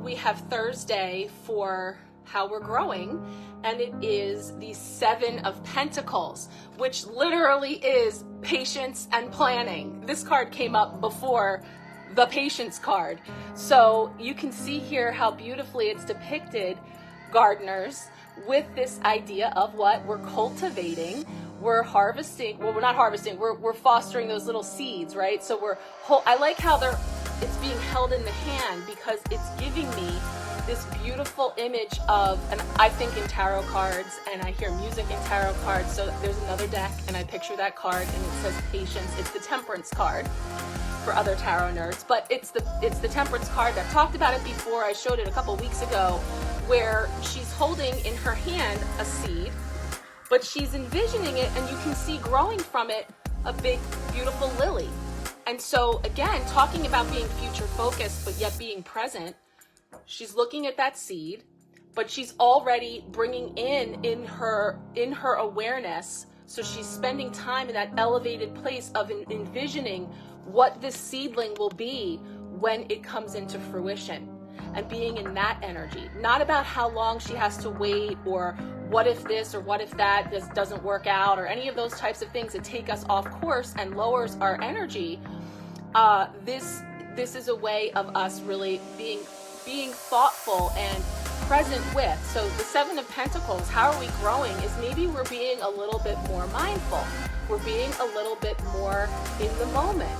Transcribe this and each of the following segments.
we have Thursday for how we're growing, and it is the 7 of Pentacles, which literally is patience and planning. This card came up before the patience card. So you can see here how beautifully it's depicted, gardeners, with this idea of what we're cultivating. We're harvesting, well, we're not harvesting, we're fostering those little seeds, right? So I like how it's being held in the hand, because it's giving me this beautiful image of, and I think in tarot cards, and I hear music in tarot cards, so there's another deck, and I picture that card, and it says patience. It's the temperance card for other tarot nerds, but it's the temperance card. I've talked about it before. I showed it a couple weeks ago, where she's holding in her hand a seed, but she's envisioning it, and you can see growing from it a big, beautiful lily. And so again, talking about being future focused, but yet being present, she's looking at that seed, but she's already bringing in her awareness. So she's spending time in that elevated place of envisioning what this seedling will be when it comes into fruition, and being in that energy. Not about how long she has to wait, or what if this or what if that doesn't work out, or any of those types of things that take us off course and lowers our energy. This is a way of us really being thoughtful and present with. So the 7 of Pentacles, how are we growing, is maybe we're being a little bit more mindful. We're being a little bit more in the moment.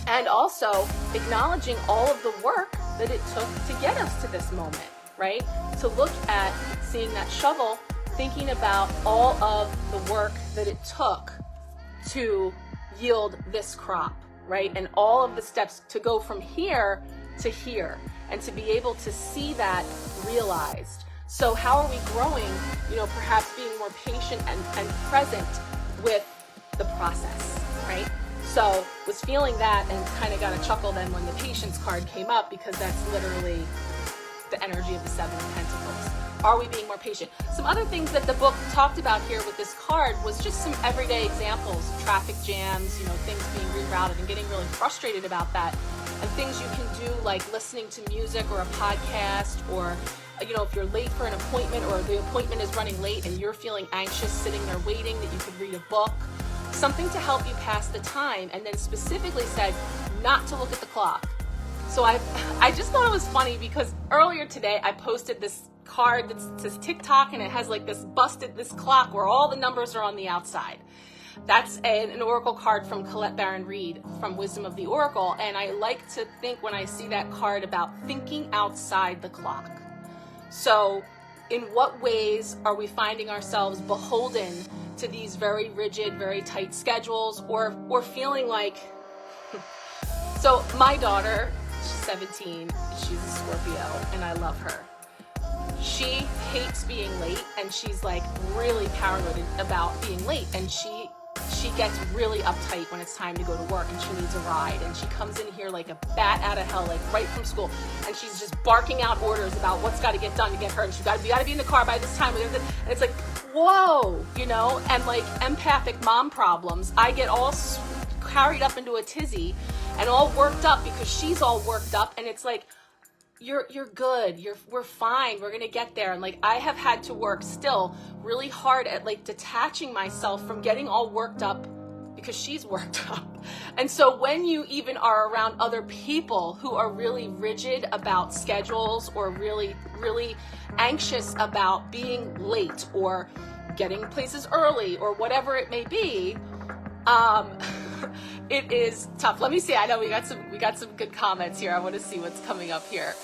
And also acknowledging all of the work that it took to get us to this moment, right? To look at seeing that shovel, thinking about all of the work that it took to yield this crop, right? And all of the steps to go from here to here, and to be able to see that realized. So how are we growing? Perhaps being more patient and present with the process, right? So was feeling that, and kind of got a chuckle then when the patience card came up, because that's literally the energy of the 7 of Pentacles. Are we being more patient? Some other things that the book talked about here with this card was just some everyday examples, traffic jams, things being rerouted, and getting really frustrated about that. And things you can do, like listening to music or a podcast, or if you're late for an appointment, or the appointment is running late and you're feeling anxious sitting there waiting, that you could read a book, something to help you pass the time. And then specifically said not to look at the clock. So I just thought it was funny, because earlier today I posted this card that says TikTok, and it has like this clock where all the numbers are on the outside. That's an oracle card from 𝗚𝗥𝗢𝗪𝗓 from Wisdom of the Oracle. And I like to think, when I see that card, about thinking outside the clock. So in what ways are we finding ourselves beholden to these very rigid, very tight schedules, or feeling like, so my daughter, she's 17, she's a Scorpio, and I love her. She hates being late, and she's like really paranoid about being late, and she gets really uptight when it's time to go to work and she needs a ride, and she comes in here like a bat out of hell, like right from school, and she's just barking out orders about what's got to get done to get her, and you got to be in the car by this time, and it's like, whoa, and like empathic mom problems. I get all carried up into a tizzy and all worked up because she's all worked up, and it's like, you're good, we're fine, we're gonna get there. And like, I have had to work still really hard at like detaching myself from getting all worked up because she's worked up. And so when you even are around other people who are really rigid about schedules, or really anxious about being late or getting places early, or whatever it may be, it is tough. Let me see. I know we got some good comments here. I want to see what's coming up here.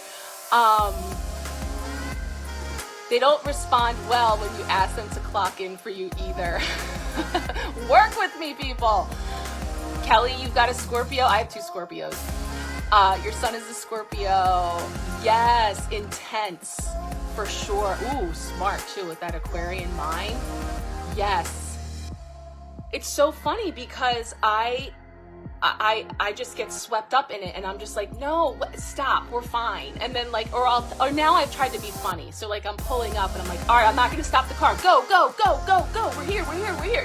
They don't respond well when you ask them to clock in for you either. Work with me, people. Kelly, you've got a Scorpio. I have 2 Scorpios. Your son is a Scorpio. Yes, intense for sure. Ooh, smart too with that Aquarian mind. Yes. It's so funny because I just get swept up in it, and I'm just like, no, stop, we're fine. And then like, or now I've tried to be funny. So like, I'm pulling up and I'm like, all right, I'm not going to stop the car. Go. We're here.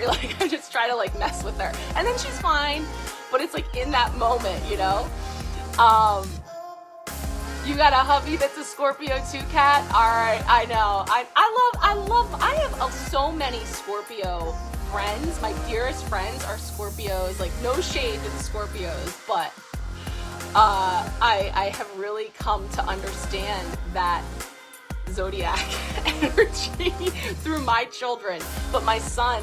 Like, I just try to like mess with her, and then she's fine. But it's like in that moment, You got a hubby that's a Scorpio too, Kat? All right, I know. I have so many Scorpio friends. My dearest friends are Scorpios. Like, no shade to the Scorpios, but I have really come to understand that zodiac energy through my children. But my son,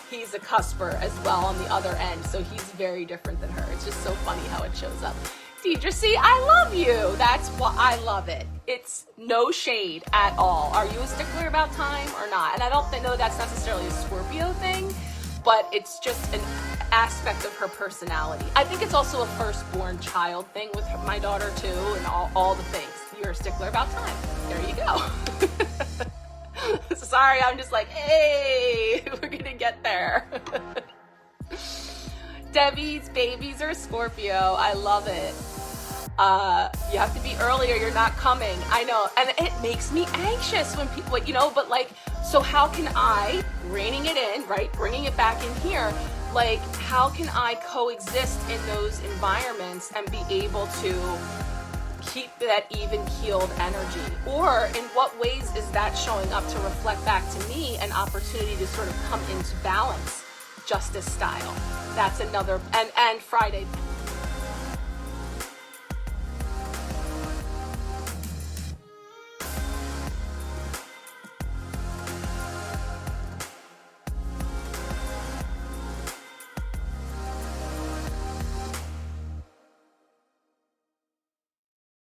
he's a cusper as well on the other end, so he's very different than her. It's just so funny how it shows up. Deidre, see, I love you. That's why I love it. It's no shade at all. Are you a stickler about time or not? And I don't know that's necessarily a Scorpio thing, but it's just an aspect of her personality. I think it's also a firstborn child thing with my daughter too, and all the things. You're a stickler about time. There you go. Sorry, I'm just like, hey, we're gonna get there. Debbie's babies are Scorpio. I love it. You have to be earlier, you're not coming. I know, and it makes me anxious when people, but like, so how can I, reining it in, right, bringing it back in here, like, how can I coexist in those environments and be able to keep that even-keeled energy? Or in what ways is that showing up to reflect back to me an opportunity to sort of come into balance, justice style? That's another, and Friday